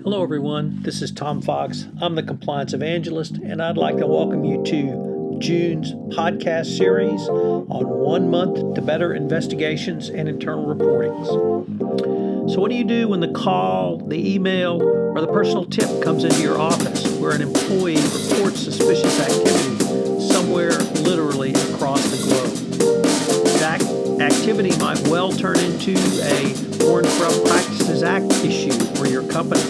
Hello everyone, this is Tom Fox. I'm the Compliance Evangelist, and I'd like to welcome you to June's podcast series on 1 month to better investigations and internal reportings. So what do you do when the call, the email, or the personal tip comes into your office where an employee reports suspicious activity somewhere literally across the globe? That activity might well turn into a Foreign Corrupt Practices Act issue for your company.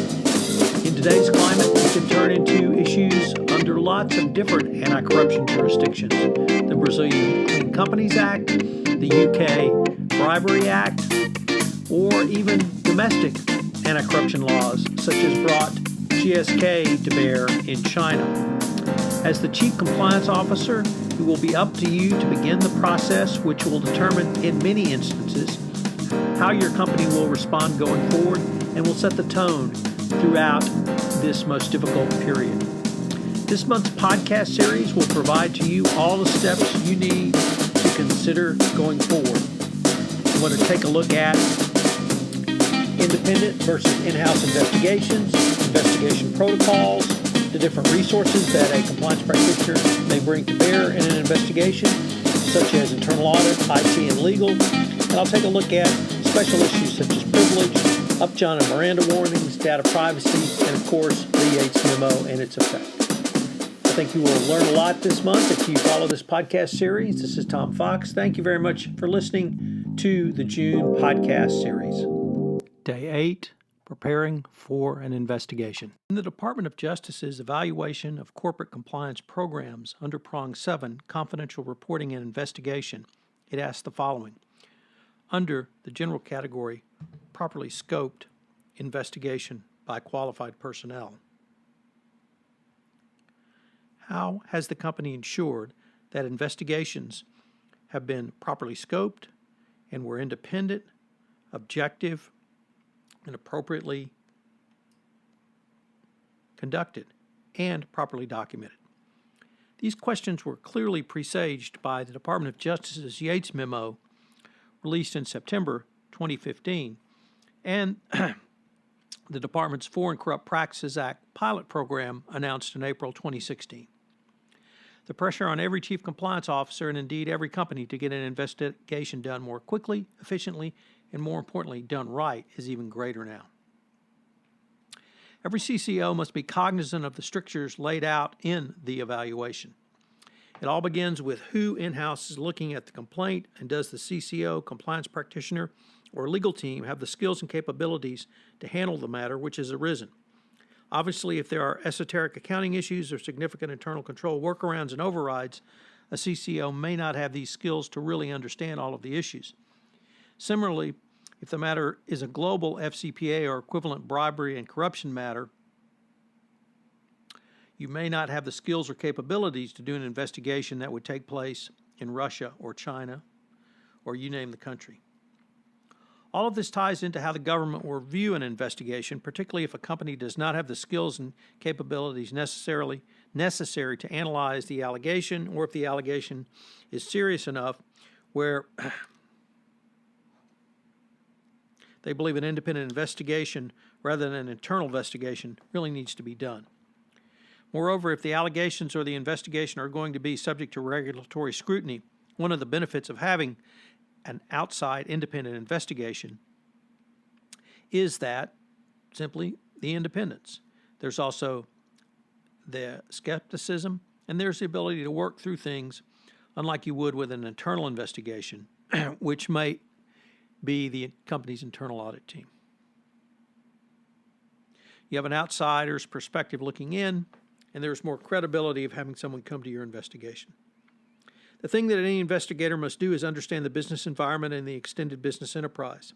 In today's climate, it can turn into issues under lots of different anti-corruption jurisdictions. The Brazilian Clean Companies Act, the UK Bribery Act, or even domestic anti-corruption laws, such as brought GSK to bear in China. As the Chief Compliance Officer, it will be up to you to begin the process, which will determine, in many instances, how your company will respond going forward and will set the tone throughout this most difficult period. This month's podcast series will provide to you all the steps you need to consider going forward. I want to take a look at independent versus in-house investigations, investigation protocols, the different resources that a compliance practitioner may bring to bear in an investigation, such as internal audit, IT, and legal. And I'll take a look at special issues such as privilege, Upjohn and Miranda warnings, data privacy, and of course, the Yates Memo and its effect. I think you will learn a lot this month if you follow this podcast series. This is Tom Fox. Thank you very much for listening to the June podcast series. Day 8, Preparing for an Investigation. In the Department of Justice's evaluation of corporate compliance programs under Prong 7, Confidential Reporting and Investigation, it asked the following. Under the general category, properly scoped investigation by qualified personnel, how has the company ensured that investigations have been properly scoped and were independent, objective, and appropriately conducted and properly documented? These questions were clearly presaged by the Department of Justice's Yates Memo released in September 2015 and the Department's Foreign Corrupt Practices Act pilot program announced in April 2016. The pressure on every chief compliance officer and indeed every company to get an investigation done more quickly, efficiently, and more importantly, done right is even greater now. Every CCO must be cognizant of the strictures laid out in the evaluation. It all begins with who in-house is looking at the complaint, and does the CCO, compliance practitioner, or legal team have the skills and capabilities to handle the matter which has arisen. Obviously, if there are esoteric accounting issues or significant internal control workarounds and overrides, a CCO may not have these skills to really understand all of the issues. Similarly, if the matter is a global FCPA or equivalent bribery and corruption matter, you may not have the skills or capabilities to do an investigation that would take place in Russia or China, or you name the country. All of this ties into how the government will view an investigation, particularly if a company does not have the skills and capabilities necessary to analyze the allegation, or if the allegation is serious enough where they believe an independent investigation rather than an internal investigation really needs to be done. Moreover, if the allegations or the investigation are going to be subject to regulatory scrutiny, one of the benefits of having an outside independent investigation is that simply the independence. There's also the skepticism, and there's the ability to work through things unlike you would with an internal investigation, which might be the company's internal audit team. You have an outsider's perspective looking in, and there's more credibility of having someone come to your investigation. The thing that any investigator must do is understand the business environment and the extended business enterprise.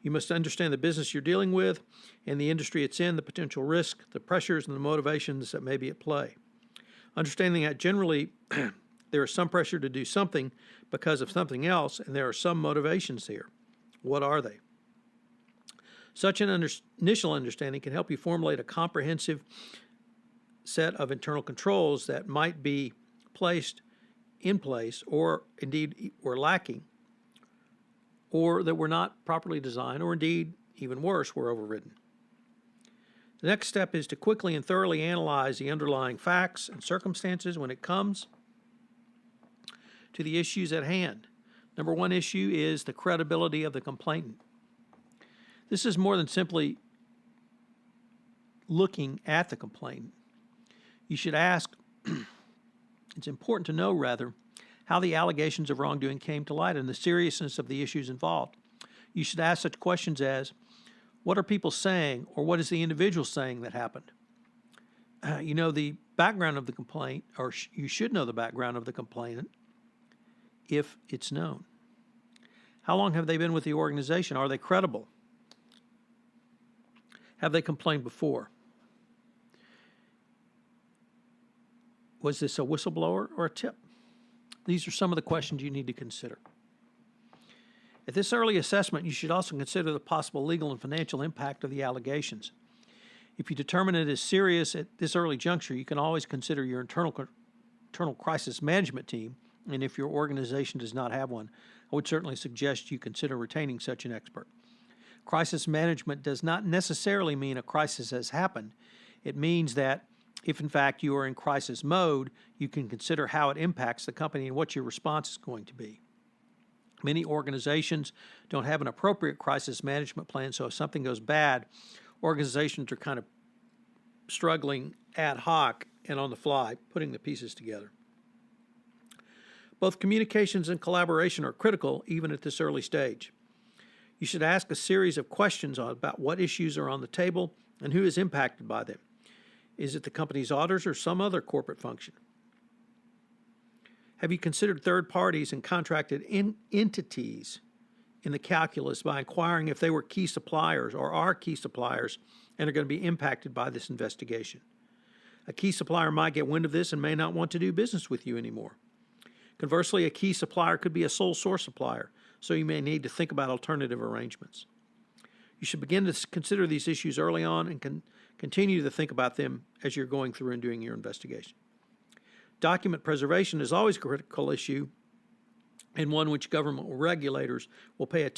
You must understand the business you're dealing with and the industry it's in, the potential risk, the pressures, and the motivations that may be at play. Understanding that generally there is some pressure to do something because of something else, and there are some motivations here. What are they? Such an initial understanding can help you formulate a comprehensive set of internal controls that might be placed in place, or indeed were lacking, or that were not properly designed, or indeed, even worse, were overridden. The next step is to quickly and thoroughly analyze the underlying facts and circumstances when it comes to the issues at hand. Number one issue is the credibility of the complainant. This is more than simply looking at the complainant. You should ask, it's important to know, rather, how the allegations of wrongdoing came to light and the seriousness of the issues involved. You should ask such questions as, what are people saying, or what is the individual saying that happened? You know the background of the complaint, or you should know the background of the complainant if it's known. How long have they been with the organization? Are they credible? Have they complained before? Was this a whistleblower or a tip? These are some of the questions you need to consider. At this early assessment, you should also consider the possible legal and financial impact of the allegations. If you determine it is serious at this early juncture, you can always consider your internal crisis management team, and if your organization does not have one, I would certainly suggest you consider retaining such an expert. Crisis management does not necessarily mean a crisis has happened. It means that if, in fact, you are in crisis mode, you can consider how it impacts the company and what your response is going to be. Many organizations don't have an appropriate crisis management plan, so if something goes bad, organizations are kind of struggling ad hoc and on the fly, putting the pieces together. Both communications and collaboration are critical even at this early stage. You should ask a series of questions about what issues are on the table and who is impacted by them. Is it the company's auditors or some other corporate function? Have you considered third parties and contracted entities in the calculus by inquiring if they were key suppliers or are key suppliers and are going to be impacted by this investigation? A key supplier might get wind of this and may not want to do business with you anymore. Conversely, a key supplier could be a sole source supplier, so you may need to think about alternative arrangements. You should begin to consider these issues early on and continue to think about them as you're going through and doing your investigation. Document preservation is always a critical issue and one which government regulators will pay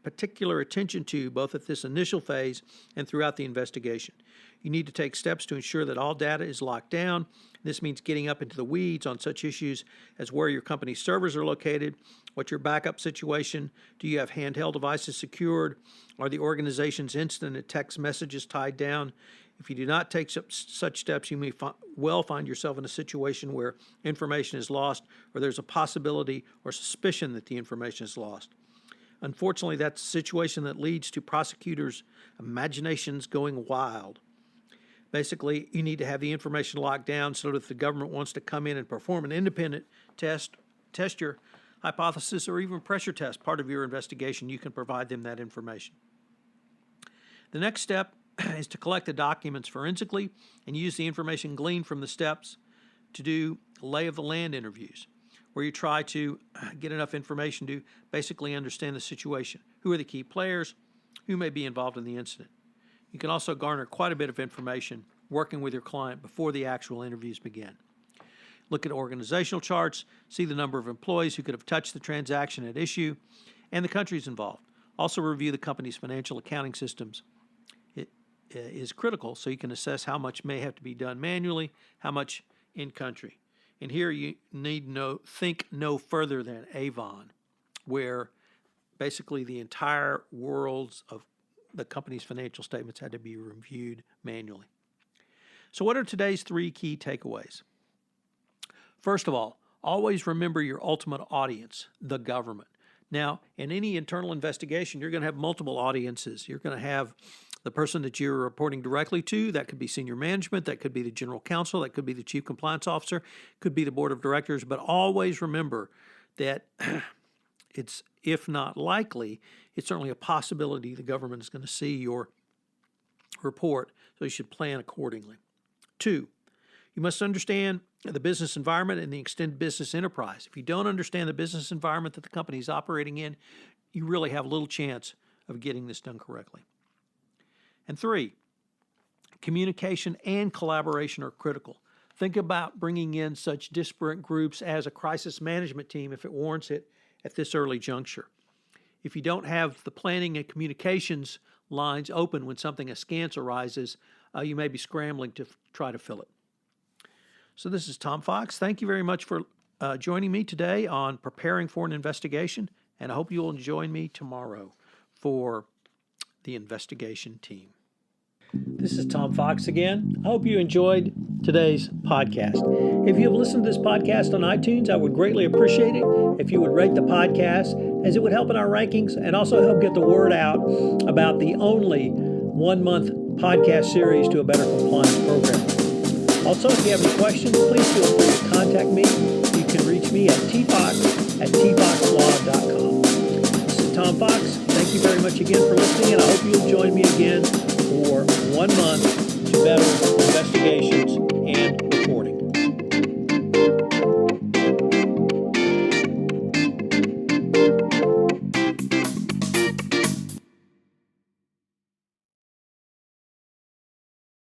particular attention to both at this initial phase and throughout the investigation. You need to take steps to ensure that all data is locked down. This means getting up into the weeds on such issues as where your company's servers are located, what's your backup situation, do you have handheld devices secured, are the organization's instant and text messages tied down. If you do not take such steps, you may well find yourself in a situation where information is lost or there's a possibility or suspicion that the information is lost. Unfortunately, that's a situation that leads to prosecutors' imaginations going wild. Basically, you need to have the information locked down so that if the government wants to come in and perform an independent test your hypothesis, or even pressure test part of your investigation, you can provide them that information. The next step is to collect the documents forensically and use the information gleaned from the steps to do lay of the land interviews, where you try to get enough information to basically understand the situation. Who are the key players? Who may be involved in the incident? You can also garner quite a bit of information working with your client before the actual interviews begin. Look at organizational charts, see the number of employees who could have touched the transaction at issue, and the countries involved. Also review the company's financial accounting systems. It is critical so you can assess how much may have to be done manually, how much in country. And here you need think no further than Avon, where basically the entire worlds of the company's financial statements had to be reviewed manually. So what are today's 3 key takeaways? First of all, always remember your ultimate audience, the government. Now, in any internal investigation, you're going to have multiple audiences. You're going to have the person that you're reporting directly to. That could be senior management. That could be the general counsel. That could be the chief compliance officer. Could be the board of directors. But always remember that it's, if not likely, it's certainly a possibility the government is going to see your report, so you should plan accordingly. 2, you must understand the business environment and the extended business enterprise. If you don't understand the business environment that the company is operating in, you really have little chance of getting this done correctly. And 3, communication and collaboration are critical. Think about bringing in such disparate groups as a crisis management team if it warrants it at this early juncture. If you don't have the planning and communications lines open when something askance arises, you may be scrambling to try to fill it. So this is Tom Fox. Thank you very much for joining me today on preparing for an investigation, and I hope you will join me tomorrow for the investigation team. This is Tom Fox again. I hope you enjoyed today's podcast. If you have listened to this podcast on iTunes, I would greatly appreciate it if you would rate the podcast, as it would help in our rankings and also help get the word out about the only 1-month podcast series to a better compliance program. Also, if you have any questions, please feel free to contact me. You can reach me at tfox@tfoxlaw.com. This is Tom Fox. Thank you very much again for listening, and I hope you'll join me again for 1 month to better investigations